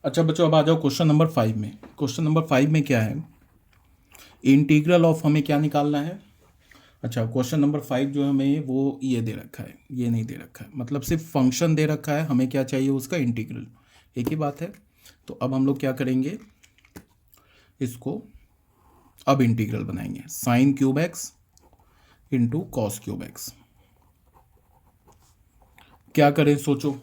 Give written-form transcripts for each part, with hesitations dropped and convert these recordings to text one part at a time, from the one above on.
अच्छा बच्चों, अब आ जाओ क्वेश्चन नंबर 5 में। क्वेश्चन नंबर 5 में क्या है, इंटीग्रल ऑफ हमें क्या निकालना है। अच्छा, क्वेश्चन नंबर 5 जो हमें वो ये दे रखा है, ये नहीं दे रखा है, मतलब सिर्फ फंक्शन दे रखा है, हमें क्या चाहिए उसका इंटीग्रल। एक ही बात है। तो अब हम लोग क्या करेंगे, इसको अब इंटीग्रल बनाएंगे sign cube X into cos cube x. क्या करें सोचो।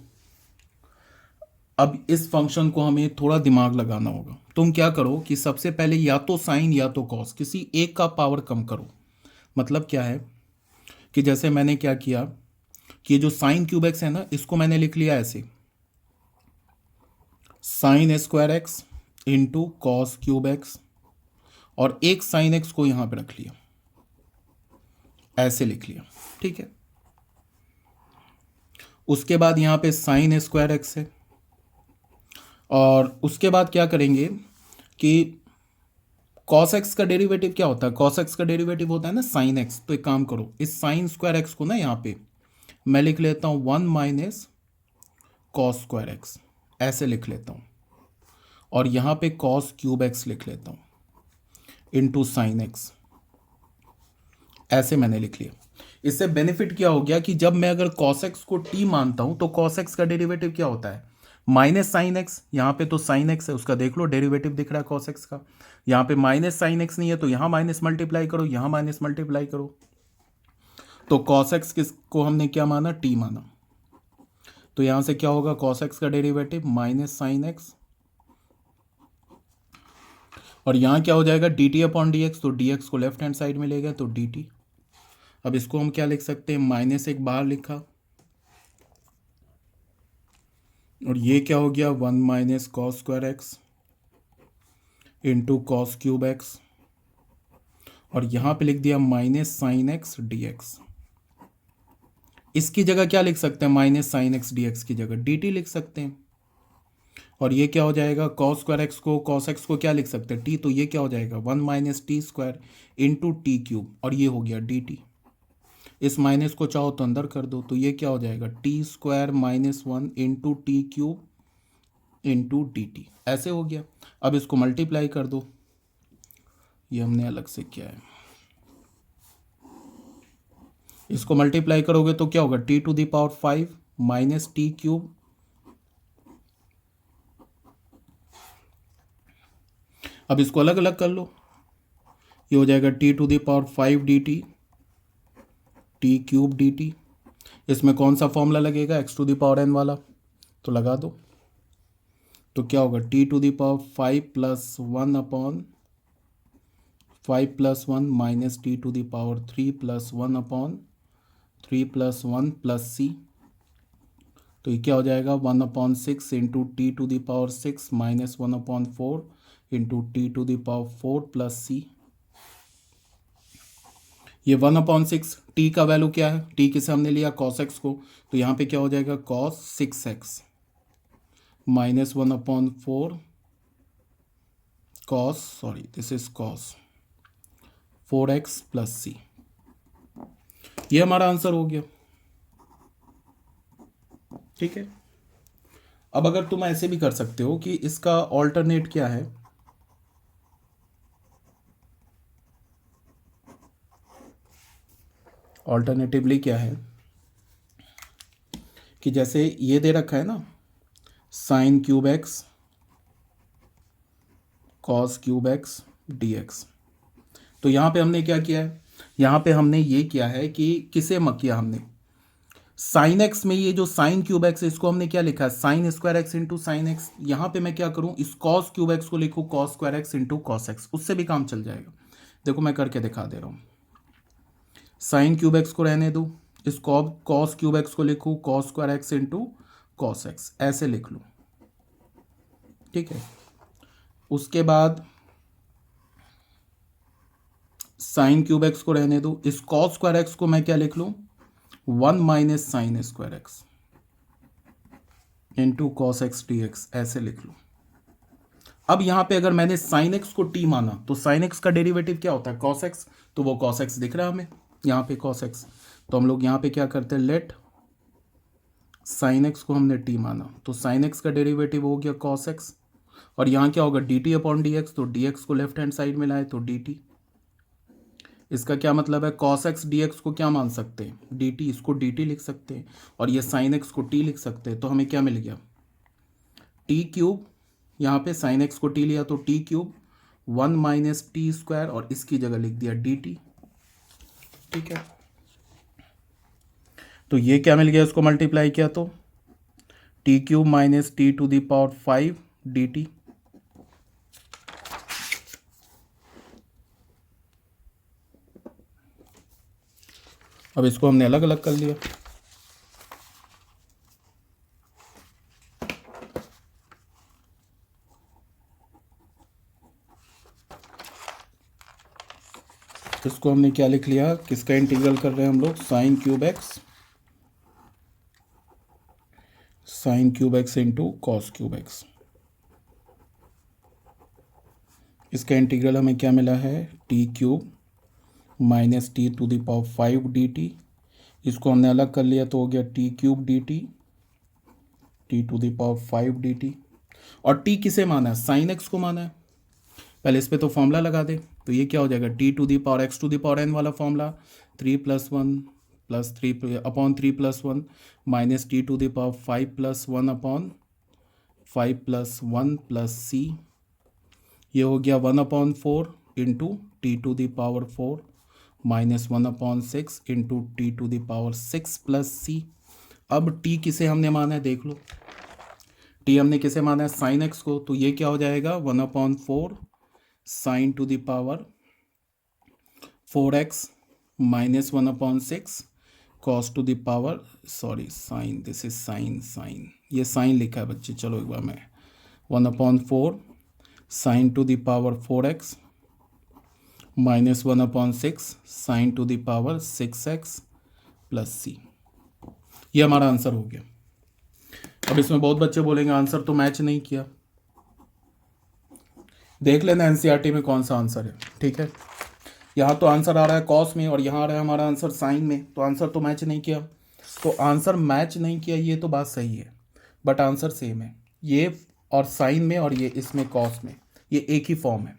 अब इस फंक्शन को हमें थोड़ा दिमाग लगाना होगा। तुम क्या करो कि सबसे पहले या तो साइन या तो कॉस, किसी एक का पावर कम करो। मतलब क्या है कि जैसे मैंने क्या किया कि जो साइन क्यूब एक्स है ना, इसको मैंने लिख लिया ऐसे, sign square x into cos cube x, और एक साइन एक्स को यहां पे रख लिया, ऐसे लिख लिया। ठीक है। उसके बाद यहां पे साइन स्क्वायर एक्स है, और उसके बाद क्या करेंगे कि कॉस एक्स का डेरिवेटिव क्या होता है, कॉस एक्स का डेरिवेटिव होता है ना साइन एक्स। तो एक काम करो, इस साइन स्क्वायर एक्स को ना यहाँ पे मैं लिख लेता हूँ 1 माइनस कॉस स्क्वायर एक्स, ऐसे लिख लेता हूँ। और यहाँ पे कॉस क्यूब एक्स लिख लेता हूँ इंटू साइन एक्स, ऐसे मैंने लिख लिया। इससे बेनिफिट क्या हो गया कि जब मैं अगर कॉस एक्स को टी मानता हूँ तो कॉस एक्स का डेरिवेटिव क्या होता है, माइनस साइन एक्स। यहाँ पे तो साइन एक्स है, उसका देख लो डेरिवेटिव दिख रहा है कॉस एक्स का। यहाँ पे माइनस साइन एक्स नहीं है, तो यहाँ माइनस मल्टीप्लाई करो, यहाँ माइनस मल्टीप्लाई करो। तो कॉस एक्स किसको हमने क्या माना, टी माना। तो यहाँ से क्या होगा, कॉस एक्स का डेरिवेटिव माइनस साइन एक्स, और यहाँ क्या हो जाएगा D T upon D x. तो डी एक्स को लेफ्ट हैंड साइड में ले गए तो डी टी। अब इसको हम क्या लिख सकते हैं, माइनस एक बाहर लिखा, और ये क्या हो गया 1 minus cos square x into cos cube x, और यहाँ पे लिख दिया minus sine x D x. इसकी जगह क्या लिख सकते हैं, minus sine x D x की जगह डी टी लिख सकते हैं। और ये क्या हो जाएगा, कॉस स्क्वायर एक्स को, कॉस एक्स को क्या लिख सकते हैं, टी। तो ये क्या हो जाएगा 1 minus T square into T cube, और ये हो गया डी टी। इस माइनस को चाहो तो अंदर कर दो, तो ये क्या हो जाएगा T square minus 1 into T cube into D T, ऐसे हो गया। अब इसको मल्टीप्लाई कर दो, ये हमने अलग से किया है। इसको मल्टीप्लाई करोगे तो क्या होगा, T to the power 5 minus T cube, अब इसको अलग अलग कर लो, ये हो जाएगा T to the power 5 D T, T cube D T. इसमें कौन सा फॉर्मूला लगेगा, X to the power N वाला, तो लगा दो। तो क्या होगा T to the power 5 plus 1 upon 5 plus 1 minus T to the power 3 plus 1 upon 3 plus 1 plus C. तो ये क्या हो जाएगा 1 upon 6 into T to the power 6 minus 1 upon 4 into T to the power 4 plus C. ये 1 upon 6, T का value क्या है, T किसे हमने लिया कॉस एक्स को, तो यहाँ पे क्या हो जाएगा cos 6x minus 1 upon 4 cos, sorry this is cos 4x plus C. ये हमारा आंसर हो गया। ठीक है। अब अगर तुम ऐसे भी कर सकते हो कि इसका ऑल्टरनेट क्या है, ऑल्टरनेटिवली क्या है कि जैसे ये दे रखा है ना sign cube x cos cube x D x. तो यहाँ पे हमने क्या किया है, यहाँ पे हमने ये किया है कि किसे किया हमने साइन एक्स में, ये जो साइन क्यूब एक्स है इसको हमने क्या लिखा है sign square x into sine x. यहाँ पे मैं क्या करूँ, इस कॉस क्यूब एक्स को लिखूँ cos square x into cos x, उससे भी काम चल जाएगा। देखो मैं करके दिखा दे रहा हूँ, साइन क्यूब एक्स को रहने दूँ, इस कॉस क्यूब एक्स को लिखूँ cos square x into cos x, ऐसे लिख लूँ। ठीक है। उसके बाद साइन क्यूब एक्स को रहने दो, इस कॉस स्क्वायर एक्स को मैं क्या लिख लूँ 1 minus sign square x into cos x D x, ऐसे लिख लूँ। अब यहाँ पे अगर मैंने साइन एक्स को टी माना तो साइन एक्स का डेरिवेटिव क्या होता है कॉस एक्स, तो वो कॉस एक्स दिख रहा है हमें यहाँ पे कॉस एक्स। तो हम लोग यहाँ पे क्या करते हैं, लेट साइन एक्स को हमने टी माना, तो साइन एक्स का डेरिवेटिव हो गया कॉस एक्स और यहाँ क्या होगा D T upon D x, तो डी एक्स को लेफ्ट हैंड साइड में लाए तो डी टी। इसका क्या मतलब है, कॉस एक्स डी एक्स को क्या मान सकते हैं डी टी, इसको डी टी लिख सकते हैं, और ये साइन एक्स को टी लिख सकते हैं। तो हमें क्या मिल गया टी क्यूब, यहाँ पे साइन एक्स को टी लिया तो T cube 1 minus T square, और इसकी जगह लिख दिया डी टी। ठीक है, तो ये क्या मिल गया, इसको मल्टीप्लाई किया तो T cube minus T to the power 5 D T. अब इसको हमने अलग अलग कर लिया। इसको हमने क्या लिख लिया, किसका इंटीग्रल कर रहे हैं हम लोग, sine cube X, sine cube X into cos cube X. इसका इंटीग्रल हमें क्या मिला है, T cube minus T to the power 5 D T. इसको हमने अलग कर लिया तो हो गया T cube D T, T to the power 5 D T. और टी किसे माना है, साइन एक्स को माना है। पहले इस पे तो फॉर्मूला लगा दे, तो ये क्या हो जाएगा T to the power X to the power N वाला formula, 3+1 plus 3 upon 3+1 minus T to the power 5+1 upon 5+1 plus C. ये हो गया 1/4 into T to the power 4 minus 1/6 into T to the power 6 plus C. अब T किसे हमने माना है देख लो, टी हमने किसे माना है साइन एक्स को, तो ये क्या हो जाएगा 1/4 sine to the power 4x minus 1/6 cos to the power, sorry sine, this is sine, sine ये साइन लिखा है बच्चे, चलो एक बार मैं 1/4 sine to the power 4x minus 1/6 sine to the power 6x plus C. ये हमारा आंसर हो गया। अब इसमें बहुत बच्चे बोलेंगे आंसर तो मैच नहीं किया, देख लेना एनसीईआरटी में कौन सा आंसर है। ठीक है, यहाँ तो आंसर आ रहा है कॉस में और यहाँ आ रहा है हमारा आंसर साइन में, तो आंसर तो मैच नहीं किया। तो आंसर मैच नहीं किया ये तो बात सही है, बट आंसर सेम है। ये और साइन में और ये इसमें कॉस में ये एक ही फॉर्म है,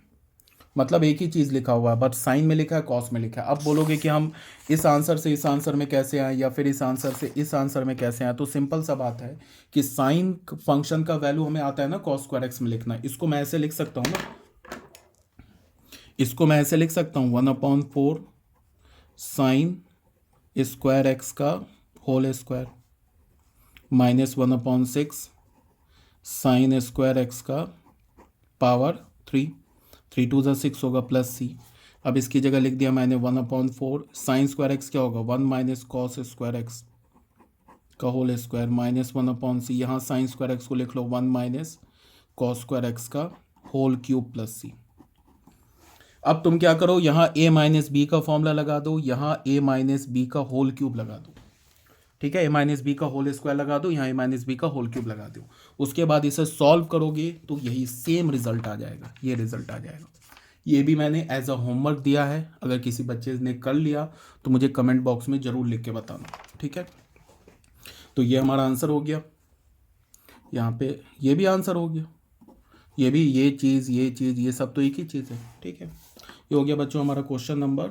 मतलब एक ही चीज़ लिखा हुआ है, बट साइन में लिखा है कॉस में लिखा है। अब बोलोगे कि हम इस आंसर से इस आंसर में कैसे आए या फिर इस आंसर से इस आंसर में कैसे आए, तो सिंपल सा बात है कि साइन फंक्शन का वैल्यू हमें आता है ना कॉस स्क्वायर एक्स में लिखना। इसको मैं ऐसे लिख सकता हूँ ना, इसको मैं ऐसे लिख सकता हूँ 1/4 साइन स्क्वायर एक्स का whole square minus 1/6 sine square X का पावर 3, 3 2 ज़ा 6 होगा प्लस सी। अब इसकी जगह लिख दिया मैंने 1/4 साइन स्क्वायर एक्स क्या होगा 1 माइनस कॉस स्क्वायर एक्स का होल स्क्वायर माइनस 1/c। यहाँ साइन स्क्वायर एक्स को लिख लो 1 माइनस कॉस स्क्वायर एक्स का होल क्यूब प्लस सी। अब तुम क्या करो, यहाँ a माइनस बी का फॉर्मूला लगा दो, यहाँ a माइनस बी का होल क्यूब लगा दो। ठीक है, a माइनस बी का होल स्क्वायर लगा दो, यहाँ a माइनस बी का होल क्यूब लगा दो। उसके बाद इसे सॉल्व करोगे तो यही सेम रिजल्ट आ जाएगा, ये रिजल्ट आ जाएगा। ये भी मैंने एज अ होमवर्क दिया है, अगर किसी बच्चे ने कर लिया तो मुझे कमेंट बॉक्स में ज़रूर लिख के बताना। ठीक है, तो ये हमारा आंसर हो गया। यहाँ पे ये भी आंसर हो गया, ये भी ये चीज़ ये सब तो एक ही चीज़ है। ठीक है, ये हो गया बच्चों हमारा क्वेश्चन नंबर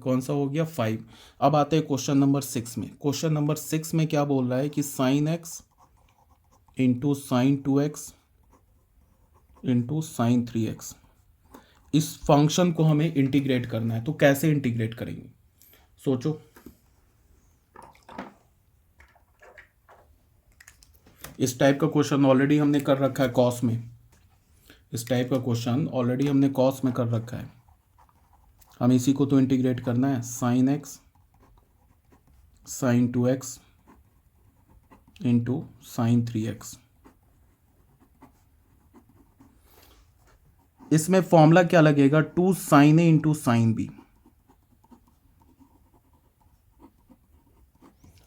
कौन सा हो गया 5। अब आते हैं क्वेश्चन नंबर 6 में। क्वेश्चन नंबर 6 में क्या बोल रहा है कि sign X into sine 2x into sine 3x, इस फंक्शन को हमें इंटीग्रेट करना है। तो कैसे इंटीग्रेट करेंगे सोचो। इस टाइप का क्वेश्चन ऑलरेडी हमने कर रखा है कॉस में, इस टाइप का क्वेश्चन ऑलरेडी हमने कॉस में कर रखा है। हम इसी को तो इंटीग्रेट करना है, sine X sine 2x into sine 3x। इसमें फॉर्मूला क्या लगेगा 2 sine A into sine B.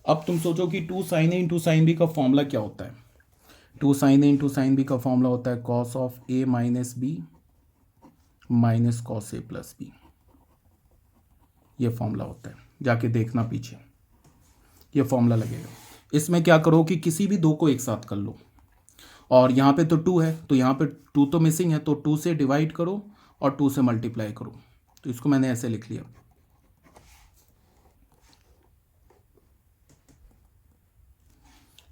अब तुम सोचो कि 2 sine A into sine B का फॉर्मूला क्या होता है। 2 sine A into sine B का फॉर्मूला होता है cos of A minus B minus cos A plus B. ये फॉर्मूला होता है, जाके देखना पीछे, ये फॉर्मूला लगेगा। इसमें क्या करो कि किसी भी दो को एक साथ कर लो और यहाँ पे तो 2 है, तो यहाँ पे 2 तो मिसिंग है, तो 2 से डिवाइड करो और 2 से मल्टीप्लाई करो। तो इसको मैंने ऐसे लिख लिया,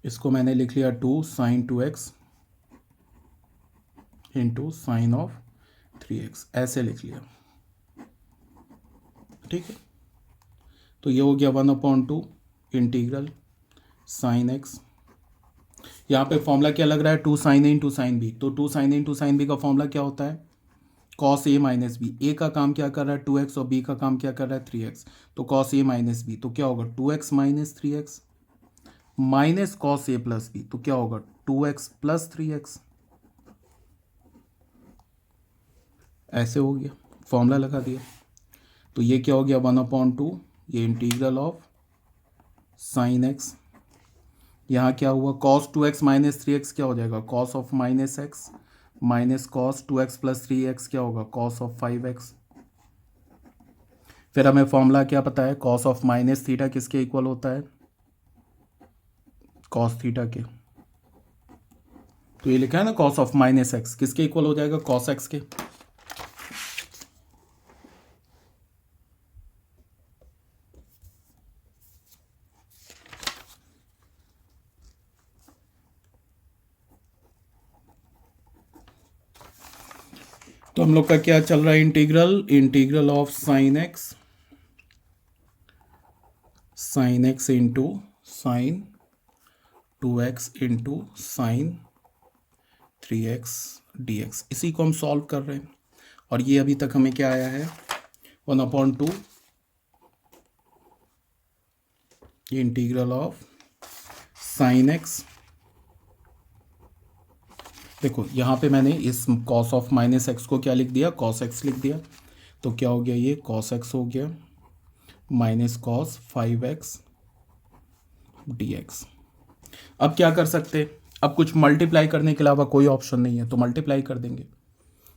इसको मैंने लिख लिया 2 sin 2x into sign of 3x, ऐसे लिख लिया। ठीक है, तो ये हो गया 1/2 इंटीग्रल साइन एक्स। यहाँ पे फॉर्मूला क्या लग रहा है, 2 sin a into sine B. तो 2 sin a into sine B का फॉर्मूला क्या होता है, cos a minus B. A का काम क्या कर रहा है 2x और बी का काम क्या कर रहा है 3x। तो cos a माइनस बी तो क्या होगा 2x minus 3x minus cos a plus B तो क्या होगा 2x प्लस 3x। ऐसे हो गया, फॉर्मूला लगा दिया। तो ये क्या हो गया 1/2, ये इंटीग्रल ऑफ साइन एक्स। यहाँ क्या हुआ cos 2x माइनस 3x क्या हो जाएगा cos of minus x minus cos 2x plus 3x क्या होगा cos ऑफ 5x। फिर हमें फॉर्मूला क्या पता है, cos ऑफ माइनस थीटा किसके इक्वल होता है, cos थीटा के। तो ये लिखा है ना cos ऑफ माइनस एक्स किसके इक्वल हो जाएगा cos x के। तो हम लोग का क्या चल रहा है, integral of sign X into sine 2x into sine 3x dx, इसी को हम सॉल्व कर रहे हैं। और ये अभी तक हमें क्या आया है 1/2 इंटीग्रल ऑफ साइन एक्स। देखो यहाँ पे मैंने इस cos ऑफ माइनस एक्स को क्या लिख दिया cos x लिख दिया। तो क्या हो गया ये cos x हो गया माइनस cos 5x dx। अब क्या कर सकते, अब कुछ मल्टीप्लाई करने के अलावा कोई ऑप्शन नहीं है, तो मल्टीप्लाई कर देंगे।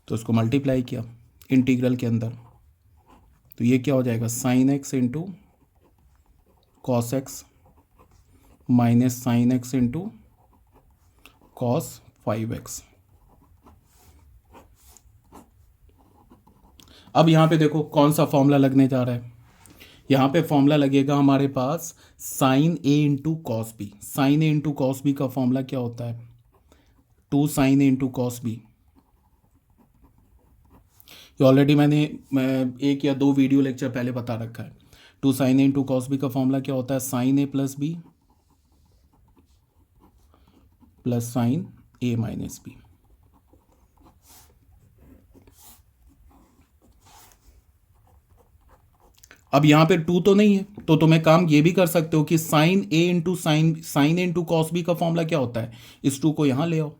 तो इसको मल्टीप्लाई किया इंटीग्रल के अंदर, तो ये क्या हो जाएगा sign X into cos x minus sign X into cos 5x। अब यहाँ पे देखो कौन सा फॉर्मूला लगने जा रहा है, यहाँ पे फॉर्मूला लगेगा हमारे पास sine A into cos B. Sine A into cos B का फॉर्मूला क्या होता है 2 sin a into cos B. ये ऑलरेडी मैंने एक या दो वीडियो लेक्चर पहले बता रखा है। 2 sin a into cos B का फॉर्मूला क्या होता है sine A plus B plus sine A minus B. अब यहाँ पे 2 तो नहीं है, तो तुम्हें काम ये भी कर सकते हो कि sign A into cos B का फॉर्मूला क्या होता है, इस 2 को यहाँ ले आओ,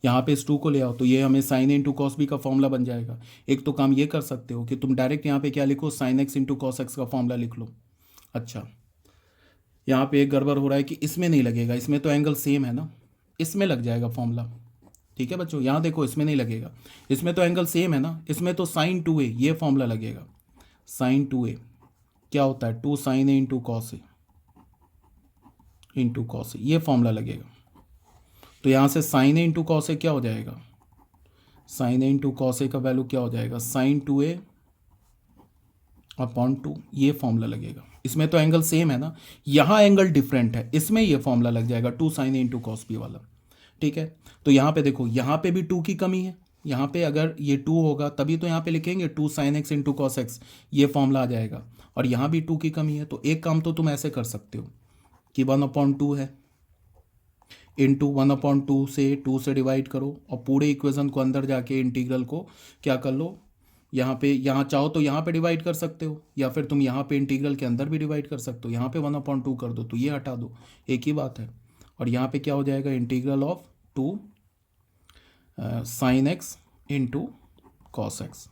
यहाँ पे इस 2 को ले आओ, तो ये हमें sign A into cos B का फॉर्मूला बन जाएगा। एक तो काम ये कर सकते हो कि तुम डायरेक्ट यहाँ पे क्या लिखो sign X into cos x का फॉर्मूला लिख लो। अच्छा, यहाँ पे एक गड़बड़ हो रहा है कि इसमें नहीं लगेगा, इसमें तो एंगल सेम है ना, इसमें लग जाएगा फॉर्मूला। ठीक है बच्चों, यहाँ देखो इसमें नहीं लगेगा, इसमें तो एंगल सेम है ना, इसमें तो साइन 2a ये फॉर्मूला लगेगा। साइन 2a क्या होता है 2 sin a into cos A into cos A, ये फॉर्मूला लगेगा। तो यहाँ से sine A into cos A क्या हो जाएगा, sine A into cos A का वैल्यू क्या हो जाएगा साइन 2a अपॉन 2, ये फॉर्मूला लगेगा। इसमें तो एंगल सेम है ना, यहाँ एंगल डिफरेंट है, इसमें ये फॉर्मूला लग जाएगा 2 sin a into cos B वाला। ठीक है, तो यहाँ पे देखो यहाँ पे भी 2 की कमी है, यहाँ पे अगर ये 2 होगा तभी तो यहाँ पे लिखेंगे 2 sin x into cos X, ये फॉर्मूला आ जाएगा। और यहाँ भी 2 की कमी है, तो एक काम तो तुम ऐसे कर सकते हो कि 1/2 है इंटू 1/2 से 2 से डिवाइड करो और पूरे इक्वेशन को अंदर जाके इंटीग्रल को क्या कर लो, यहाँ पे, यहाँ चाहो तो यहाँ पे डिवाइड कर सकते हो, या फिर तुम यहाँ पे इंटीग्रल के अंदर भी डिवाइड कर सकते हो। यहाँ पे 1/2 कर दो तो ये हटा दो, एक ही बात है। और यहाँ पे क्या हो जाएगा integral of 2 sine X into cos X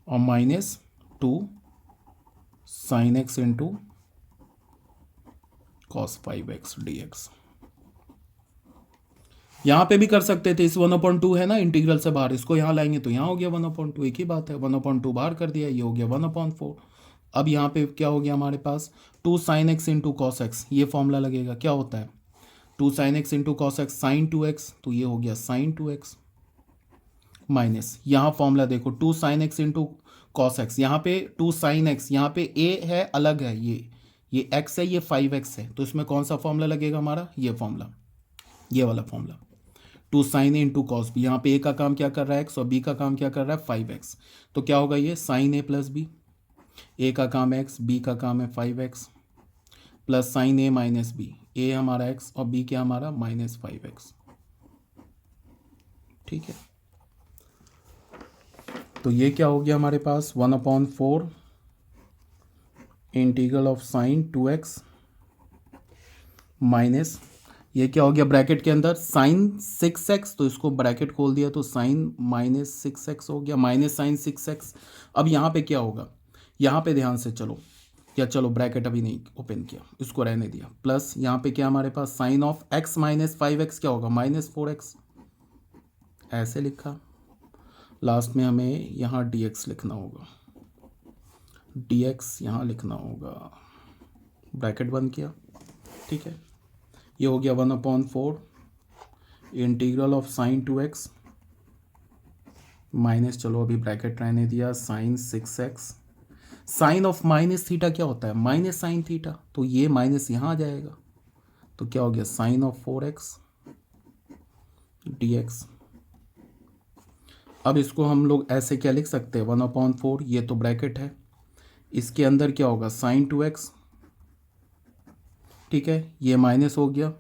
और minus 2 sine X into cos 5x dx। यहाँ पे भी कर सकते थे, इस 1/2 है ना इंटीग्रल से बाहर, इसको यहाँ लाएंगे तो यहाँ हो गया 1/2, एक ही बात है। 1/2 बाहर कर दिया, ये हो गया 1/4। अब यहाँ पे क्या हो गया हमारे पास 2 sin x into cos X, ये फॉर्मूला लगेगा, क्या होता है 2 sine X into cos X sine 2x, तो ये हो गया साइन 2x माइनस यहाँ फॉर्मूला देखो 2 sine X into cos x, यहाँ पे 2 साइन एक्स, यहाँ पे a है अलग है, ये x है, ये 5x है, तो इसमें कौन सा फॉर्मूला लगेगा हमारा, ये फॉर्मूला, ये वाला formula 2 sine A into cos B. यहाँ पे a का काम क्या कर रहा है x और b का काम क्या कर रहा है 5x, तो क्या होगा ये sine a plus B, a का काम है x, b का काम है 5x plus sine a minus B, a हमारा x और b क्या हमारा माइनस 5x। ठीक है, तो ये क्या हो गया हमारे पास 1/4 integral of sine 2x minus ये क्या हो गया ब्रैकेट के अंदर साइन 6x, तो इसको ब्रैकेट खोल दिया तो साइन माइनस 6x हो गया, माइनस साइन 6x। अब यहाँ पे क्या होगा, यहाँ पे ध्यान से चलो, या चलो ब्रैकेट अभी नहीं ओपन किया, इसको रहने दिया, प्लस यहाँ पे क्या हमारे पास sine of x minus 5x क्या होगा माइनस 4x, ऐसे लिखा। लास्ट में हमें यहाँ dx लिखना होगा, dx यहाँ लिखना होगा, ब्रैकेट बंद किया। ठीक है, ये हो गया 1/4 integral of sine 2x minus, चलो अभी ब्रैकेट रहने दिया, sine 6x, sine of minus theta क्या होता है माइनस साइन थीटा, तो ये माइनस यहाँ आ जाएगा, तो क्या हो गया साइन ऑफ 4x dx। अब इसको हम लोग ऐसे क्या लिख सकते हैं 1/4, ये तो ब्रैकेट है, इसके अंदर क्या होगा साइन 2x, ठीक है, ये माइनस हो गया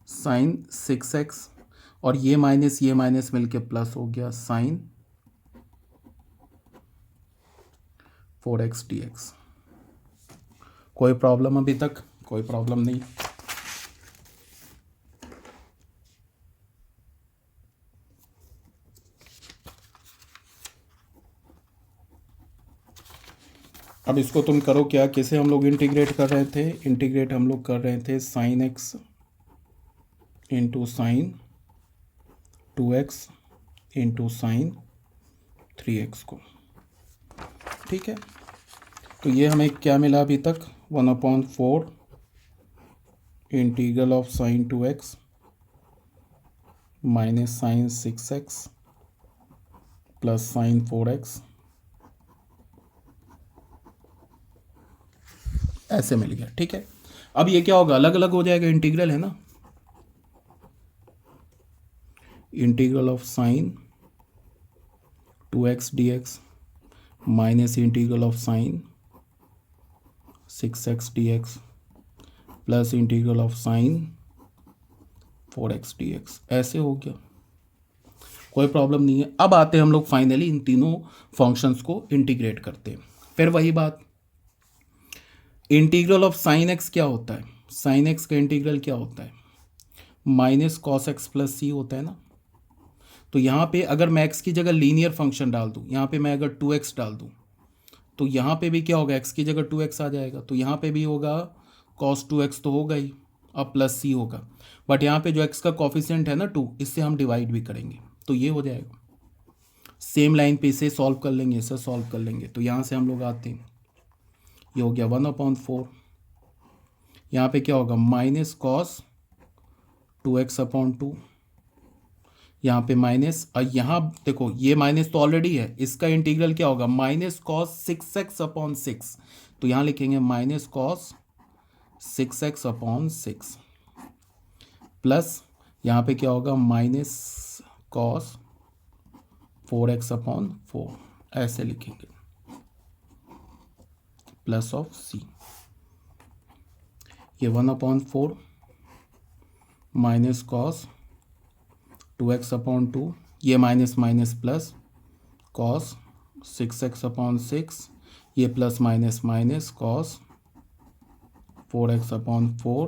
साइन 6x और ये माइनस मिलके प्लस हो गया साइन 4x dx। कोई प्रॉब्लम अभी तक, कोई प्रॉब्लम नहीं। अब इसको तुम करो क्या, कैसे हम लोग इंटीग्रेट कर रहे थे, इंटीग्रेट हम लोग कर रहे थे sine x into sine 2x into sine 3x को। ठीक है, तो ये हमें क्या मिला अभी तक 1/4 integral of sine 2x minus sine 6x plus sine 4x, ऐसे मिल गया। ठीक है, अब ये क्या होगा अलग अलग हो जाएगा, इंटीग्रल है ना, integral of sine 2x dx minus integral of sign 6x dx plus integral of sign 4x dx, ऐसे हो गया, कोई प्रॉब्लम नहीं है। अब आते हैं हम लोग फाइनली इन तीनों फंक्शंस को इंटीग्रेट करते हैं। फिर वही बात, इंटीग्रल ऑफ साइन एक्स क्या होता है, साइन एक्स का इंटीग्रल क्या होता है माइनस कॉस एक्स प्लस सी होता है ना। तो यहाँ पे अगर मैं एक्स की जगह लीनियर फंक्शन डाल दूँ, यहाँ पे मैं अगर 2x डाल दूँ तो यहाँ पे भी क्या होगा एक्स की जगह 2x आ जाएगा, तो यहाँ पे भी होगा cos 2x तो होगा ही, अब प्लस सी होगा, बट यहाँ पे जो x का कॉफिशिएंट है ना 2, इससे हम डिवाइड भी करेंगे तो ये हो जाएगा। सेम लाइन पे इसे सॉल्व कर लेंगे, इसे सॉल्व कर लेंगे, तो यहाँ से हम लोग आते हैं, ये हो गया 1/4, यहाँ पे क्या होगा माइनस कॉस 2x/2, यहाँ पे माइनस, और यहाँ देखो ये माइनस तो ऑलरेडी है, इसका इंटीग्रल क्या होगा माइनस कॉस 6x/6, तो यहाँ लिखेंगे माइनस कॉस 6x/6 प्लस यहाँ पे क्या होगा माइनस कॉस 4x/4, ऐसे लिखेंगे प्लस ऑफ सी, ये 1/4 माइनस कॉस 2x/2, ये minus minus plus cos 6x/6, ये plus minus minus cos 4x/4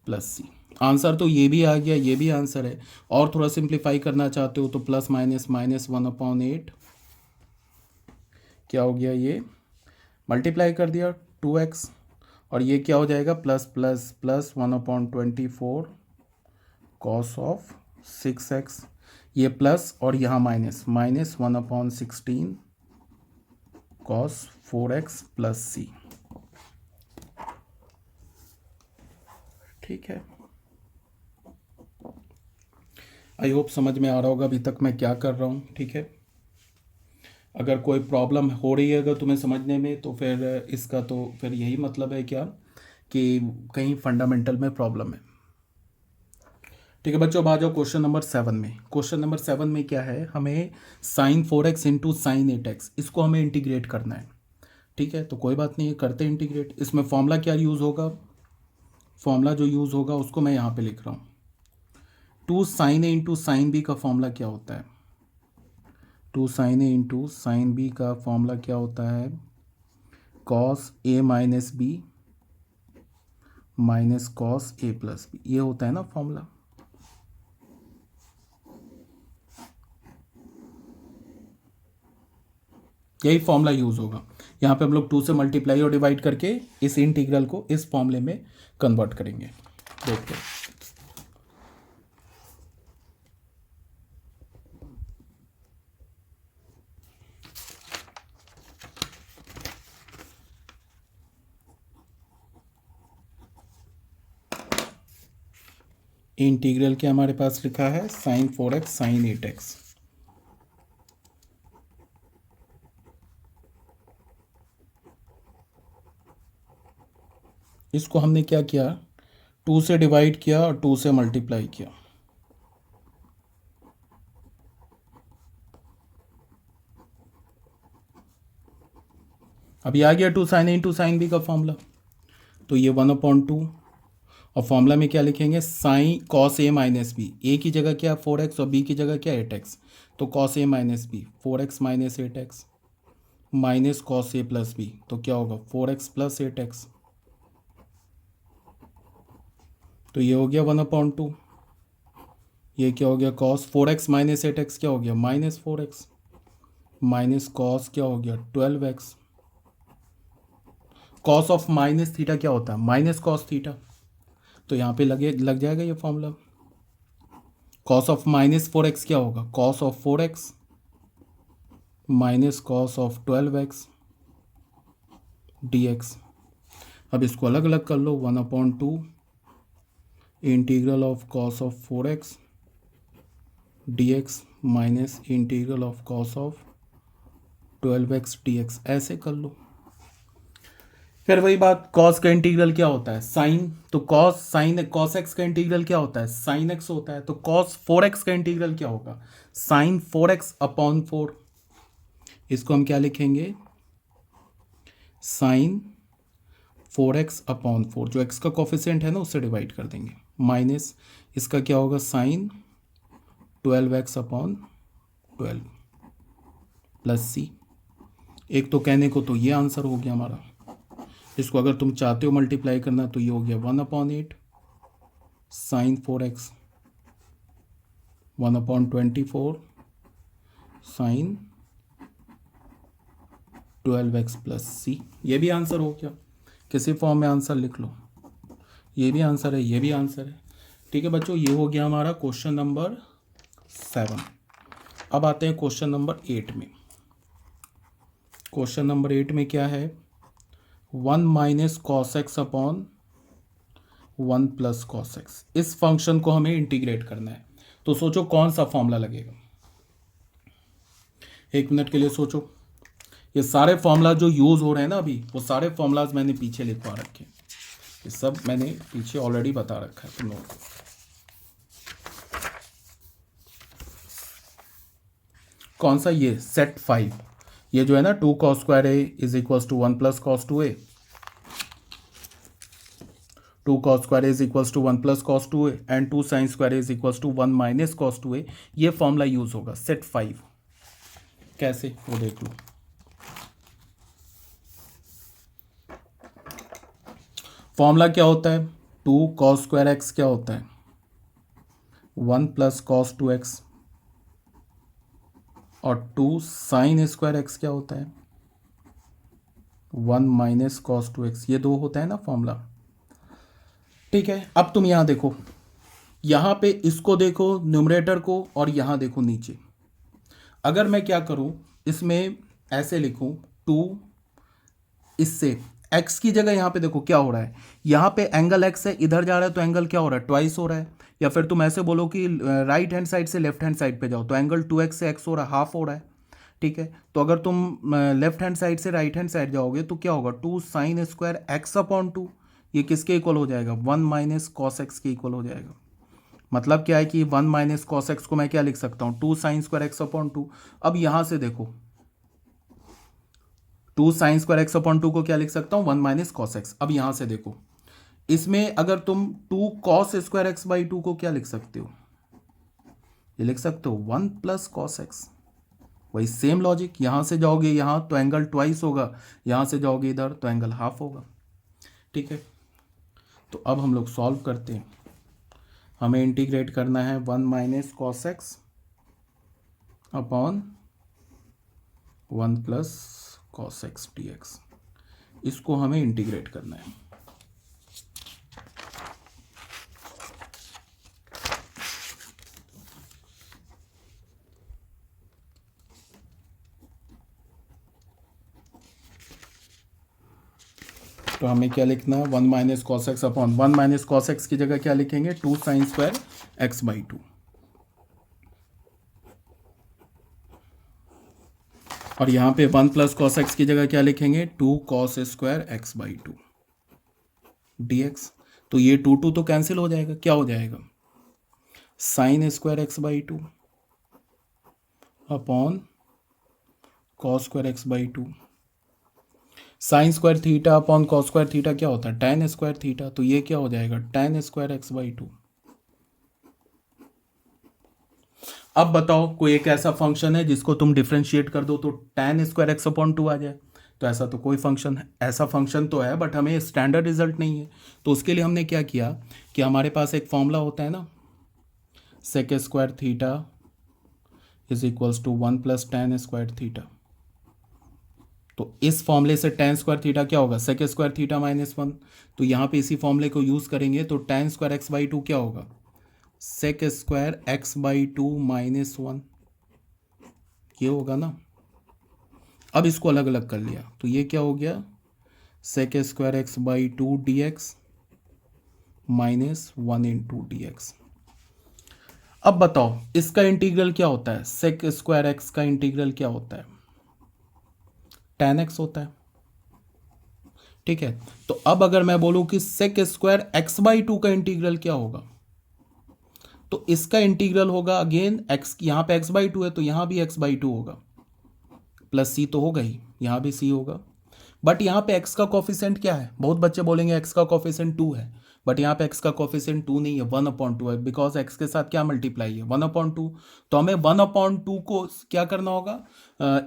plus C. Answer तो ये भी आ गया, ये भी आंसर है, और थोड़ा सिंप्लीफाई करना चाहते हो तो प्लस माइनस माइनस 1/8 क्या हो गया, ये मल्टीप्लाई कर दिया 2x, और ये क्या हो जाएगा plus plus plus 1/24 cos of 6x, ये प्लस और यहाँ minus minus 1/16 cos 4x plus C. ठीक है, आई होप समझ में आ रहा होगा अभी तक मैं क्या कर रहा हूँ। ठीक है, अगर कोई प्रॉब्लम हो रही है अगर तुम्हें समझने में, तो फिर इसका तो फिर यही मतलब है क्या कि कहीं फंडामेंटल में प्रॉब्लम है। ठीक है बच्चों, अब आ जाओ क्वेश्चन नंबर 7 में। क्वेश्चन नंबर 7 में क्या है, हमें sign 4x into sine 8x इसको हमें इंटीग्रेट करना है। ठीक है, तो कोई बात नहीं है, करते हैं इंटीग्रेट। इसमें फॉर्मूला क्या यूज़ होगा, फॉर्मूला जो यूज़ होगा उसको मैं यहाँ पे लिख रहा हूँ। 2 sine A into sine B का फॉर्मूला क्या होता है, 2 sine A into sine B का फॉर्मूला क्या होता है, cos A minus B minus cos A plus B, ये होता है ना फॉर्मूला। यही फॉर्मूला यूज़ होगा। यहाँ पे हम लोग 2 से मल्टीप्लाई और डिवाइड करके इस इंटीग्रल को इस फॉर्मूले में कन्वर्ट करेंगे। देखते हैं, इंटीग्रल क्या हमारे पास लिखा है, साइन 4x साइन 8x। इसको हमने क्या किया, 2 से डिवाइड किया और 2 से मल्टीप्लाई किया। अभी आ गया 2 sine A into sine B का फॉर्मूला, तो ये 1/2 और फॉर्मूला में क्या लिखेंगे, sine cos A minus B, ए की जगह क्या 4x और बी की जगह क्या 8x, तो cos A minus B 4x minus 8x minus cos A plus B, तो क्या होगा 4x प्लस 8x, तो ये हो गया 1/2। ये क्या हो गया, कॉस 4x माइनस 8x क्या हो गया माइनस 4x माइनस कॉस क्या हो गया 12x। Cos of minus theta क्या होता है, माइनस कॉस थीटा, तो यहाँ पे लग जाएगा ये formula. Cos of minus 4x क्या होगा, cos of 4x minus cos of 12x dx। अब इसको अलग अलग कर लो, 1/2 integral of cos of 4x dx minus integral of cos of 12x dx, ऐसे कर लो। फिर वही बात, कॉस का इंटीग्रल क्या होता है साइन, तो कॉस साइन कॉस एक्स का इंटीग्रल क्या होता है साइन एक्स होता है, तो कॉस 4x का इंटीग्रल क्या होगा साइन 4x अपॉन 4। इसको हम क्या लिखेंगे, साइन 4x अपॉन 4, जो x का कोफिशिएंट है ना उससे डिवाइड कर देंगे, माइनस इसका क्या होगा साइन 12x अपॉन 12 प्लस सी। एक तो कहने को तो ये आंसर हो गया हमारा, इसको अगर तुम चाहते हो मल्टीप्लाई करना तो ये हो गया 1/8 sign 4x 1/24 sign 12x plus C, ये भी आंसर हो गया। किसी फॉर्म में आंसर लिख लो, ये भी आंसर है, ये भी आंसर है। ठीक है बच्चों, ये हो गया हमारा क्वेश्चन नंबर 7। अब आते हैं क्वेश्चन नंबर 8 में। क्वेश्चन नंबर 8 में क्या है, 1 minus cos x upon 1 plus cos x, इस फंक्शन को हमें इंटीग्रेट करना है। तो सोचो कौन सा फॉर्मूला लगेगा, 1 मिनट के लिए सोचो। ये सारे फॉर्मूला जो यूज हो रहे हैं ना अभी, वो सारे फॉर्मूलाज मैंने पीछे लिखवा रखे, ये सब मैंने पीछे ऑलरेडी बता रखा है तुम लोगों को। कौन सा, ये सेट 5, ये जो है ना 2 cos square A is equals to 1 plus cos 2 A, 2 cos square is equals to 1 plus cos 2a and 2 sin square is equals to 1 minus cos 2a, ये फॉर्मूला यूज होगा सेट 5। कैसे वो देख लो, फॉर्मूला क्या होता है, 2 cos स्क्वायर एक्स क्या होता है 1 प्लस कॉस 2x और 2 साइन स्क्वायर एक्स क्या होता है 1 माइनस कॉस 2x, ये दो होता है ना फॉर्मूला। ठीक है, अब तुम यहां देखो, यहां पे इसको देखो न्यूमरेटर को और यहां देखो नीचे। अगर मैं क्या करूं, इसमें ऐसे लिखूं 2 इससे एक्स की जगह यहाँ पे देखो क्या हो रहा है, यहाँ पे एंगल एक्स है, इधर जा रहा है तो एंगल क्या हो रहा है, ट्वाइस हो रहा है। या फिर तुम ऐसे बोलो कि राइट हैंड साइड से लेफ्ट हैंड साइड पे जाओ तो एंगल 2x से x हो रहा है, हाफ हो रहा है। ठीक है, तो अगर तुम लेफ्ट हैंड साइड से राइट हैंड साइड जाओगे तो क्या होगा, 2 साइन स्क्वायर एक्स अपॉन 2, ये किसके इक्वल हो जाएगा, 1 माइनस कॉस एक्स के इक्वल हो जाएगा। मतलब क्या है कि 1 माइनस कॉस एक्स को मैं क्या लिख सकता हूँ, 2 साइन स्क्वायर एक्स अपॉन 2। अब यहां से देखो 2 साइन स्क्वायर एक्स अपॉन 2 को क्या लिख सकता हूँ, 1 माइनस कॉस एक्स। अब यहां से देखो इसमें अगर तुम 2 कॉस स्क्वायर एक्स बाई 2 को क्या लिख सकते हो, ये लिख सकते हो 1 प्लस कॉस एक्स। वही सेम लॉजिक, यहां से जाओगे यहां तो एंगल ट्वाइस होगा, यहां से जाओगे इधर तो एंगल हाफ होगा। ठीक है, तो अब हम लोग सॉल्व करते हैं। हमें इंटीग्रेट करना है 1 minus cos x upon 1 plus cos x D x, इसको हमें इंटीग्रेट करना है। तो हमें क्या लिखना है, 1 minus cos x upon 1 minus cos x की जगह क्या लिखेंगे, 2 साइन स्क्वायर एक्स बाई 2, और यहाँ पे 1 प्लस कॉस एक्स की जगह क्या लिखेंगे, 2 cos square X by 2 D x. तो ये 2 तो कैंसिल हो जाएगा, क्या हो जाएगा, sign square X by 2 upon cos square X by 2। Sine square theta upon cos square theta क्या होता है, tan स्क्वायर थीटा। तो ये क्या हो जाएगा, tan स्क्वायर एक्स बाई 2। अब बताओ कोई एक ऐसा फंक्शन है जिसको तुम डिफ्रेंशिएट कर दो तो tan स्क्वायर एक्स अपॉन 2 आ जाए। तो ऐसा तो कोई फंक्शन है, ऐसा फंक्शन तो है बट हमें स्टैंडर्ड रिजल्ट नहीं है। तो उसके लिए हमने क्या किया कि हमारे पास एक फॉर्मूला होता है ना, sec square theta is equals to 1 plus tan square theta. तो इस फॉर्मूले से tan स्क्वायर थीटा क्या होगा, सेक स्क्वायर थीटा माइनस 1। तो यहाँ पे इसी फॉर्मूले को यूज़ करेंगे तो tan स्क्वायर एक्स बाई 2 क्या होगा, sec square X by 2 minus 1, ये होगा ना। अब इसको अलग अलग कर लिया तो ये क्या हो गया, sec square X by 2 D X minus 1 into D X. अब बताओ इसका इंटीग्रल क्या होता है, सेक स्क्वायर एक्स का इंटीग्रल क्या होता है, tan एक्स होता है। ठीक है, तो अब अगर मैं बोलूं कि सेक स्क्वायर एक्स बाई 2 का इंटीग्रल क्या होगा, तो इसका इंटीग्रल होगा अगेन एक्स, यहां पे एक्स बाई 2 है तो यहां भी एक्स बाई 2 होगा, प्लस सी तो होगा ही, यहां भी सी होगा। बट यहाँ पे x का कोफिशिएंट क्या है, बहुत बच्चे बोलेंगे x का कोफिशिएंट 2 है, बट यहाँ पे x का कोफिशिएंट 2 नहीं है, 1/2 है, बिकॉज x के साथ क्या मल्टीप्लाई है, 1/2। तो हमें 1/2 को क्या करना होगा,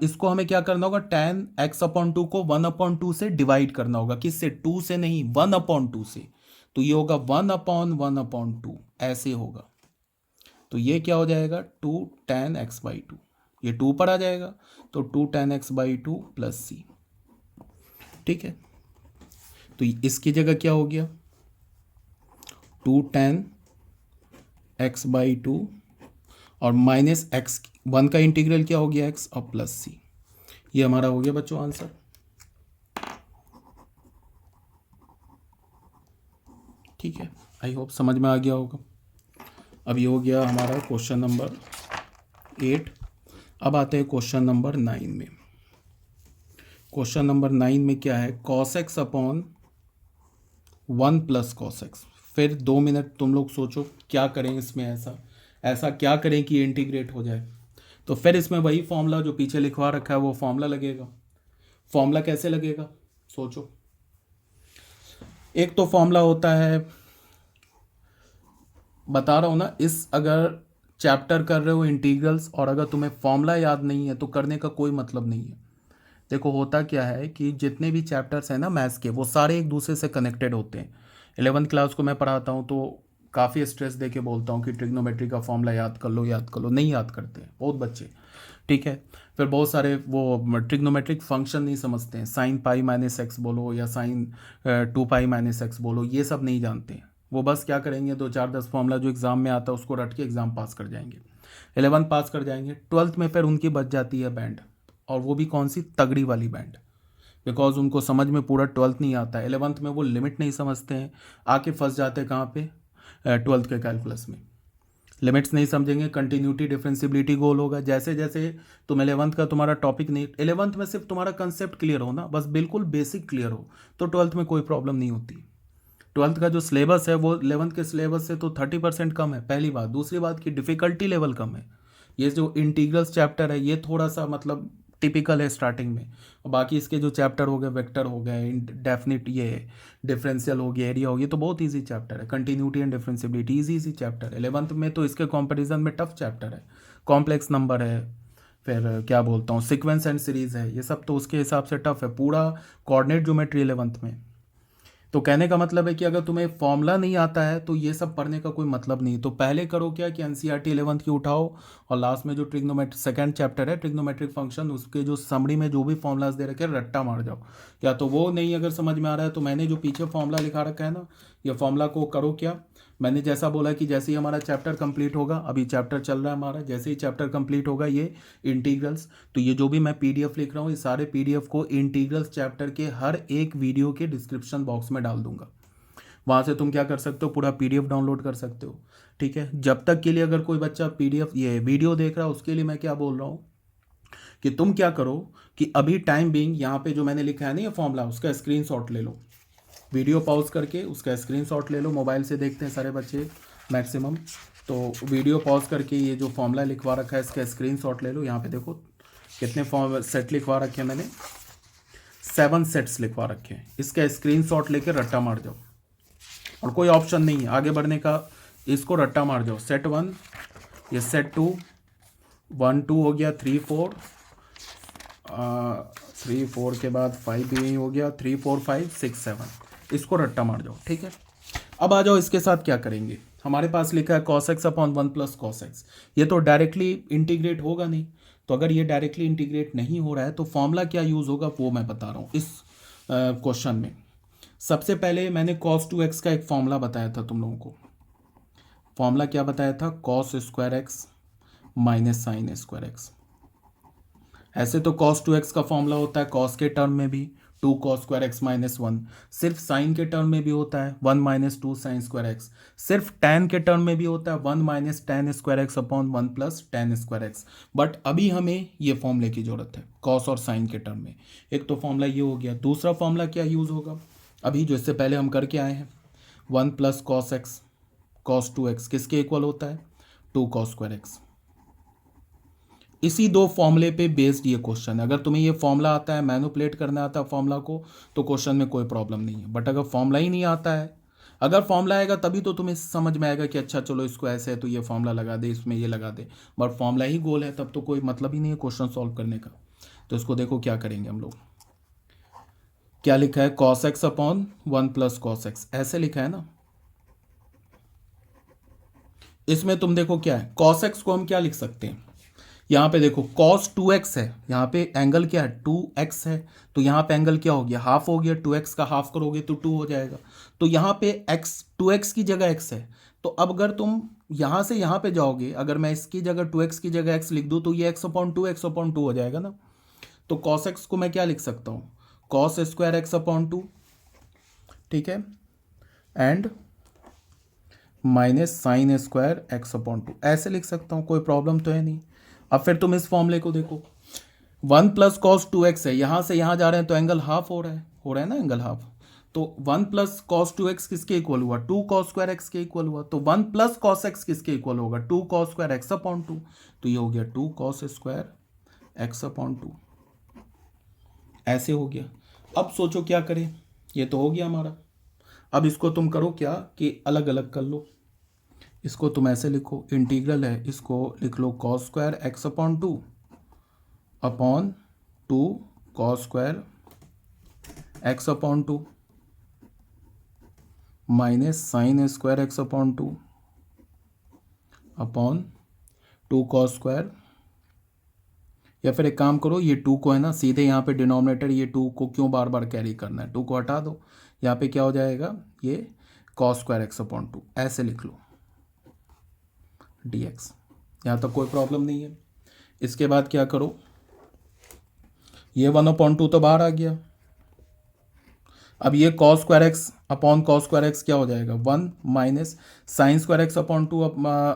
इसको हमें क्या करना होगा, tan x/2 को 1/2 से डिवाइड करना होगा, किससे, 2 से नहीं, 1/2 से। तो ये होगा 1/1/2 ऐसे होगा। तो ये क्या हो जाएगा, 2 tan x/2, ये 2 पर आ जाएगा तो 2 tan x/2 प्लस सी। ठीक है, तो इसकी जगह क्या हो गया, 2 tan x/2 और माइनस एक्स 1 का इंटीग्रल क्या हो गया, x और प्लस सी। ये हमारा हो गया बच्चों आंसर। ठीक है, आई होप समझ में आ गया होगा। अब ये हो गया हमारा क्वेश्चन नंबर 8। अब आते हैं क्वेश्चन नंबर 9 में। क्वेश्चन नंबर 9 में क्या है, cos x upon 1 plus cos x. फिर 2 मिनट तुम लोग सोचो क्या करें इसमें, ऐसा क्या करें कि इंटीग्रेट हो जाए। तो फिर इसमें वही फॉर्मूला जो पीछे लिखवा रखा है वो फॉर्मूला लगेगा। फॉर्मूला कैसे लगेगा, सोचो। एक तो फॉर्मूला होता है, बता रहा हूँ ना, इस अगर चैप्टर कर रहे हो इंटीग्रल्स और अगर तुम्हें फॉर्मूला याद नहीं है तो करने का कोई मतलब नहीं है। देखो होता क्या है कि जितने भी चैप्टर्स हैं ना मैथ्स के, वो सारे एक दूसरे से कनेक्टेड होते हैं। 11th क्लास को मैं पढ़ाता हूँ तो काफ़ी स्ट्रेस दे के बोलता हूँ कि ट्रिग्नोमेट्री का फॉर्मूला याद कर लो, याद कर लो, नहीं याद करते हैं बहुत बच्चे। ठीक है, फिर बहुत सारे वो ट्रिग्नोमेट्रिक फंक्शन नहीं समझते हैं, साइन पाई माइनस एक्स बोलो या साइन 2 पाई माइनस एक्स बोलो, ये सब नहीं जानते हैं। वो बस क्या करेंगे, 2 4 10 फॉर्मूला जो एग्ज़ाम में आता है उसको रट के एग्ज़ाम पास कर जाएंगे, 11th पास कर जाएंगे। 12th में फिर उनकी बच जाती है बैंड, और वो भी कौन सी, तगड़ी वाली बैंड। बिकॉज उनको समझ में पूरा 12th नहीं आता है। 11th में वो लिमिट नहीं समझते हैं, आके फंस जाते हैं कहाँ पे, 12th के कैलकुलस में। लिमिट्स नहीं समझेंगे, कंटिन्यूटी डिफरेंशियबिलिटी गोल होगा। जैसे जैसे तुम 11th का तुम्हारा टॉपिक नहीं, 11th में सिर्फ तुम्हारा कंसेप्ट क्लियर हो ना, बस बिल्कुल बेसिक क्लियर हो, तो 12th में कोई प्रॉब्लम नहीं होती। 12th का जो सिलेबस है वो 11th के सिलेबस से तो 30% कम है, पहली बात। दूसरी बात की डिफ़िकल्टी लेवल कम है। ये जो इंटीग्रल्स चैप्टर है ये थोड़ा सा मतलब टिपिकल है स्टार्टिंग में, और बाकी इसके जो चैप्टर हो गए, वेक्टर हो गए, डेफिनिट ये डिफरेंशियल हो गया, एरिया हो गया, तो बहुत इजी चैप्टर है। Continuity and differentiability easy chapter है। 11th में तो इसके कंपैरिजन में टफ चैप्टर है, कॉम्प्लेक्स नंबर है, फिर क्या बोलता हूँ, सीक्वेंस एंड सीरीज है, ये सब तो उसके हिसाब से टफ है। पूरा कोऑर्डिनेट ज्योमेट्री 11th में। तो कहने का मतलब है कि अगर तुम्हें फॉर्मूला नहीं आता है तो ये सब पढ़ने का कोई मतलब नहीं। तो पहले करो क्या कि एनसीईआरटी 11th की उठाओ, और लास्ट में जो ट्रिग्नोमेट्रिक सेकंड चैप्टर है ट्रिग्नोमेट्रिक फंक्शन, उसके जो समरी में जो भी फॉर्मूलाज दे रखे हैं रट्टा मार जाओ। या तो वो नहीं अगर समझ में आ रहा है तो मैंने जो पीछे फॉर्मूला लिखा रखा है ना, ये फॉर्मूला को करो क्या, मैंने जैसा बोला कि जैसे ही हमारा चैप्टर कंप्लीट होगा, अभी चैप्टर चल रहा है हमारा, जैसे ही चैप्टर कंप्लीट होगा ये इंटीग्रल्स, तो ये जो भी मैं पीडीएफ लिख रहा हूँ ये सारे पीडीएफ को इंटीग्रल्स चैप्टर के हर एक वीडियो के डिस्क्रिप्शन बॉक्स में डाल दूंगा। वहाँ से तुम क्या कर सकते हो, पूरा पीडीएफ डाउनलोड कर सकते हो। ठीक है, जब तक के लिए अगर कोई बच्चा पीडीएफ ये वीडियो देख रहा है उसके लिए मैं क्या बोल रहा हूँ कि तुम क्या करो कि अभी टाइम बीइंग यहाँ पे जो मैंने लिखा है ना ये फॉर्मूला, उसका स्क्रीनशॉट ले लो, वीडियो पॉज करके उसका स्क्रीनशॉट ले लो। मोबाइल से देखते हैं सारे बच्चे मैक्सिमम, तो वीडियो पॉज करके ये जो फॉर्मूला लिखवा रखा है इसका स्क्रीनशॉट ले लो। यहाँ पे देखो कितने फॉर्म सेट लिखवा रखे हैं मैंने, 7 सेट्स लिखवा रखे हैं। इसका स्क्रीनशॉट लेके रट्टा मार जाओ, और कोई ऑप्शन नहीं है आगे बढ़ने का, इसको रट्टा मार जाओ। सेट 1, ये सेट 2, 1 2 हो गया, 3 4, 3 4 के बाद 5 भी हो गया, 3 4 5 6 7, इसको रट्टा मार जाओ। ठीक है, अब आ जाओ इसके साथ क्या करेंगे। हमारे पास लिखा है cos x upon 1 plus cos x, ये तो डायरेक्टली इंटीग्रेट होगा नहीं। तो अगर ये डायरेक्टली इंटीग्रेट नहीं हो रहा है तो फॉर्मूला क्या यूज़ होगा वो मैं बता रहा हूँ इस क्वेश्चन में। सबसे पहले मैंने cos 2x का एक फॉर्मूला बताया था तुम लोगों को। फॉर्मूला क्या बताया था, cos square x minus sine square x। ऐसे तो cos 2x का फॉर्मूला होता है cos के टर्म में भी 2 cos स्क्वायर x माइनस 1, सिर्फ साइन के टर्म में भी होता है 1 माइनस 2 साइन स्क्वायर x, सिर्फ tan के टर्म में भी होता है 1 minus tan square x upon 1 plus tan square x। But अभी हमें ये फॉर्मूले की जरूरत है cos और साइन के टर्म में। एक तो फॉर्मूला ये हो गया, दूसरा फॉर्मूला क्या यूज़ होगा अभी जो इससे पहले हम करके आए हैं, 1 plus cos x cos 2x किसके इक्वल होता है, 2 cos स्क्वायर x। इसी दो फॉर्मूले पे बेस्ड ये क्वेश्चन है। अगर तुम्हें ये फॉर्मूला आता है, मैनिपुलेट करना आता है फॉर्मूला को, तो क्वेश्चन में कोई प्रॉब्लम नहीं है। बट अगर फॉर्मूला ही नहीं आता है, अगर फॉर्मूला आएगा तभी तो तुम्हें समझ में आएगा कि अच्छा चलो इसको ऐसे है तो ये फॉर्मूला लगा दे, इसमें ये लगा दे। बट फॉर्मूला ही गोल है तब तो कोई मतलब ही नहीं है क्वेश्चन सॉल्व करने का। तो इसको देखो क्या करेंगे हम लोग, क्या लिखा है cos x upon 1 plus cos x, ऐसे लिखा है ना। इसमें तुम देखो क्या है, cos x को हम क्या लिख सकते हैं, यहाँ पे देखो cos 2x है, यहाँ पे एंगल क्या है 2x है, तो यहाँ पे एंगल क्या हो गया, हाफ हो गया, 2x का हाफ करोगे तो 2 हो जाएगा। तो यहाँ पे x 2x की जगह x है, तो अब अगर तुम यहाँ से यहाँ पे जाओगे, अगर मैं इसकी जगह 2x की जगह x लिख दूँ तो ये x अपॉन 2 हो जाएगा ना। तो cos x को मैं क्या लिख सकता हूँ, cos स्क्वायर x अपॉन 2, ठीक है, and minus sine square x upon 2, ऐसे लिख सकता हूँ, कोई प्रॉब्लम तो है नहीं। अब फिर तुम इस फॉर्मूले को देखो, 1 प्लस कॉस 2x है, यहाँ से यहाँ जा रहे हैं तो एंगल हाफ हो रहा है ना एंगल हाफ। तो 1 प्लस कॉस 2x किसके इक्वल हुआ, 2 कॉस स्क्वायर x के इक्वल हुआ। तो 1 प्लस कॉस x किसके इक्वल होगा, 2 कॉस स्क्वायर x अपॉन 2। तो ये हो गया 2 कॉस स्क्वायर x अपॉन 2, ऐसे हो गया। अब सोचो क्या करें, ये तो हो गया हमारा। अब इसको तुम करो क्या कि अलग अलग कर लो। इसको तुम ऐसे लिखो, इंटीग्रल है, इसको लिख लो cos square x upon 2 upon 2 cos square x upon 2 minus sine square x upon 2 upon 2 cos square. या फिर एक काम करो, ये 2 को है ना सीधे यहाँ पे डिनोमिनेटर, ये 2 को क्यों बार बार कैरी करना है, 2 को हटा दो, यहाँ पे क्या हो जाएगा, ये cos स्क्वायर x अपॉन 2, ऐसे लिख लो dx। यहाँ तक कोई प्रॉब्लम नहीं है। इसके बाद क्या करो, ये 1/2 तो बाहर आ गया, अब ये cos square x upon cos square X क्या हो जाएगा 1 minus sign square x upon 2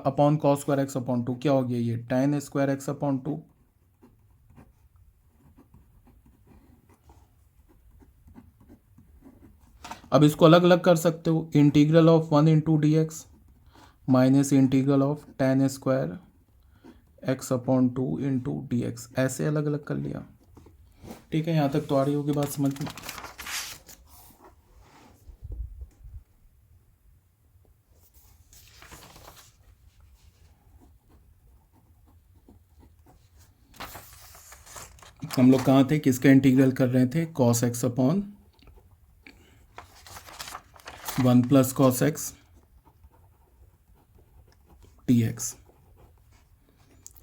upon cos square x upon 2 क्या हो गया ये tan स्क्वायर एक्स अपॉन 2। अब इसको अलग अलग कर सकते हो, integral of 1 into D X minus integral of tan square x upon 2 into D x, ऐसे अलग अलग कर लिया। ठीक है, यहाँ तक तो आ रही होगी बात समझ में। हम लोग कहाँ थे, किसका इंटीग्रल कर रहे थे, cos x upon 1 plus cos x D x.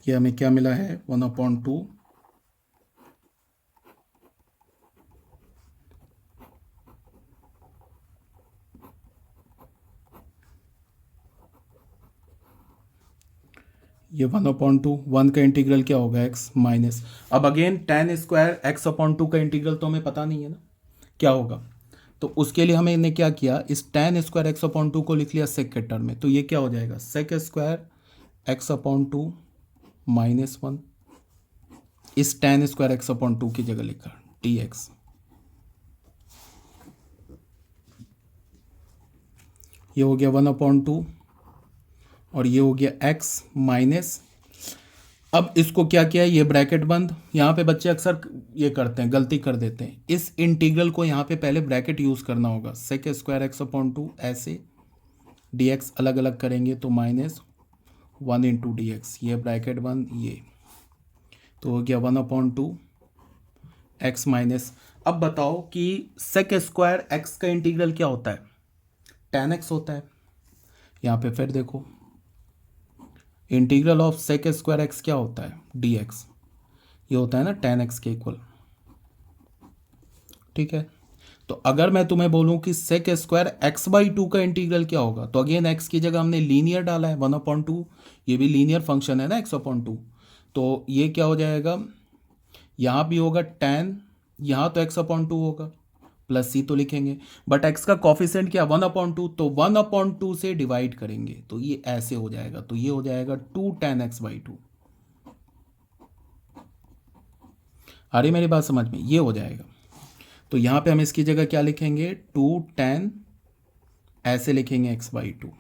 ये हमें क्या मिला है 1/2 ये 1/2 1 का इंटीग्रल क्या होगा x माइनस, अब again tan square x upon 2 का इंटीग्रल तो हमें पता नहीं है ना क्या होगा, तो उसके लिए हमें ने क्या किया, इस tan स्क्वायर x अपॉन 2 को लिख लिया सेक के टर्म में, तो ये क्या हो जाएगा sec square x upon 2 minus 1, इस tan स्क्वायर x अपॉन 2 की जगह लिखा dx। ये हो गया 1/2 और ये हो गया x माइनस, अब इसको क्या किया है, ये ब्रैकेट बंद, यहाँ पे बच्चे अक्सर ये करते हैं, गलती कर देते हैं, इस इंटीग्रल को यहाँ पे पहले ब्रैकेट यूज़ करना होगा, सेक स्क्वायर एक्स अपॉन 2 ऐसे, डी एक्स अलग अलग करेंगे तो माइनस 1 इंटू डी एक्स, ये ब्रैकेट बंद ये, तो हो गया 1/2 एक्स माइनस। अब बताओ कि सेक स्क्वायर एक्स का इंटीग्रल क्या होता है, tan एक्स होता है। यहाँ पे फिर देखो integral of sec square X क्या होता है डी एक्स, ये होता है ना tan एक्स के इक्वल। ठीक है, तो अगर मैं तुम्हें बोलूं कि सेक स्क्वायर x/2 का इंटीग्रल क्या होगा, तो अगेन x की जगह हमने लीनियर डाला है 1/2, ये भी लीनियर फंक्शन है ना x/2, तो ये क्या हो जाएगा, यहाँ भी होगा tan, यहाँ तो x/2 होगा प्लस c तो लिखेंगे, बट x का कॉफिशेंट क्या 1/2, तो 1/2 से डिवाइड करेंगे तो ये ऐसे हो जाएगा, तो ये हो जाएगा 2 tan x/2। आ रही मेरी बात समझ में, ये हो जाएगा, तो यहाँ पे हम इसकी जगह क्या लिखेंगे 2 tan, ऐसे लिखेंगे x/2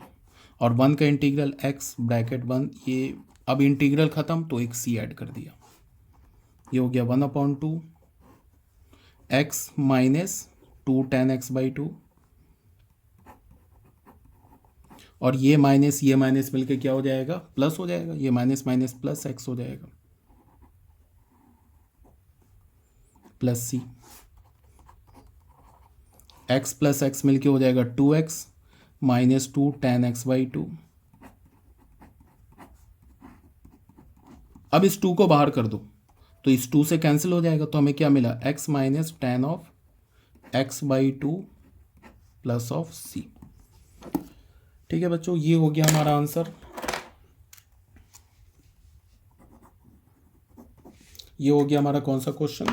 और 1 का इंटीग्रल x ब्रैकेट 1, ये अब इंटीग्रल ख़त्म तो एक c ऐड कर दिया, ये हो गया 1/2 x माइनस 2 tan x/2 और ये माइनस मिलके क्या हो जाएगा प्लस हो जाएगा, ये माइनस माइनस प्लस x हो जाएगा प्लस सी, x प्लस एक्स मिलके हो जाएगा 2x माइनस 2 tan x/2। अब इस 2 को बाहर कर दो तो इस 2 से कैंसिल हो जाएगा, तो हमें क्या मिला x minus tan of x/2 plus of c। ठीक है बच्चों, ये हो गया हमारा आंसर। ये हो गया हमारा कौन सा क्वेश्चन,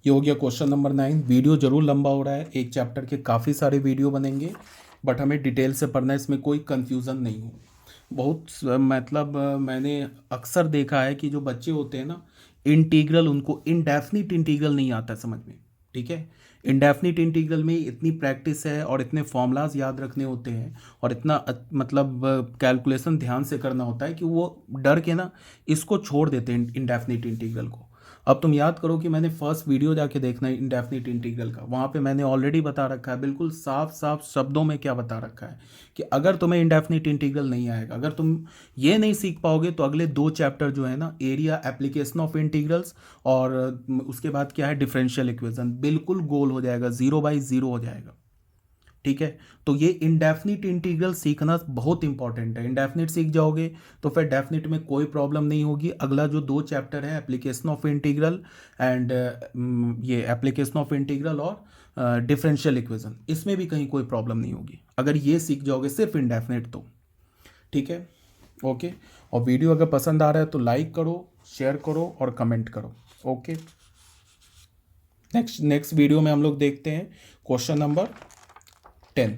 ये हो गया क्वेश्चन नंबर 9। वीडियो जरूर लंबा हो रहा है, एक चैप्टर के काफ़ी सारे वीडियो बनेंगे, बट हमें डिटेल से पढ़ना है, इसमें कोई कंफ्यूजन नहीं हो। बहुत मतलब मैंने अक्सर देखा है कि जो बच्चे होते हैं ना, इंटीग्रल उनको इनडेफिनिट इंटीग्रल नहीं आता समझ में। ठीक है, इनडेफिनिट इंटीग्रल में इतनी प्रैक्टिस है और इतने फॉर्मूलाज याद रखने होते हैं और इतना मतलब कैलकुलेशन ध्यान से करना होता है कि वो डर के ना इसको छोड़ देते हैं इनडेफिनिट इंटीग्रल को। अब तुम याद करो कि मैंने फर्स्ट वीडियो जाके देखना है इंडेफिनिट इंटीग्रल का, वहाँ पे मैंने ऑलरेडी बता रखा है बिल्कुल साफ साफ शब्दों में क्या बता रखा है कि अगर तुम्हें इंडेफिनिट इंटीग्रल नहीं आएगा, अगर तुम ये नहीं सीख पाओगे तो अगले 2 चैप्टर जो है ना, एरिया, एप्लीकेशन ऑफ इंटीग्रल्स और उसके बाद क्या है डिफरेंशियल इक्वेशन, बिल्कुल गोल हो जाएगा, 0/0 हो जाएगा। ठीक है, तो ये इंडेफिनिट इंटीग्रल सीखना बहुत इंपॉर्टेंट है। इंडेफिनिट सीख जाओगे तो फिर डेफिनिट में कोई प्रॉब्लम नहीं होगी। अगला जो 2 चैप्टर है एप्लीकेशन ऑफ इंटीग्रल एंड ये एप्लीकेशन ऑफ इंटीग्रल और डिफरेंशियल इक्वेशन, इसमें भी कहीं कोई प्रॉब्लम नहीं होगी अगर ये सीख जाओगे सिर्फ इंडेफिनिट तो। ठीक है, ओके। और वीडियो अगर पसंद आ रहा है तो लाइक करो, शेयर करो और कमेंट करो। ओके। नेक्स्ट वीडियो में हम लोग देखते हैं क्वेश्चन नंबर 10।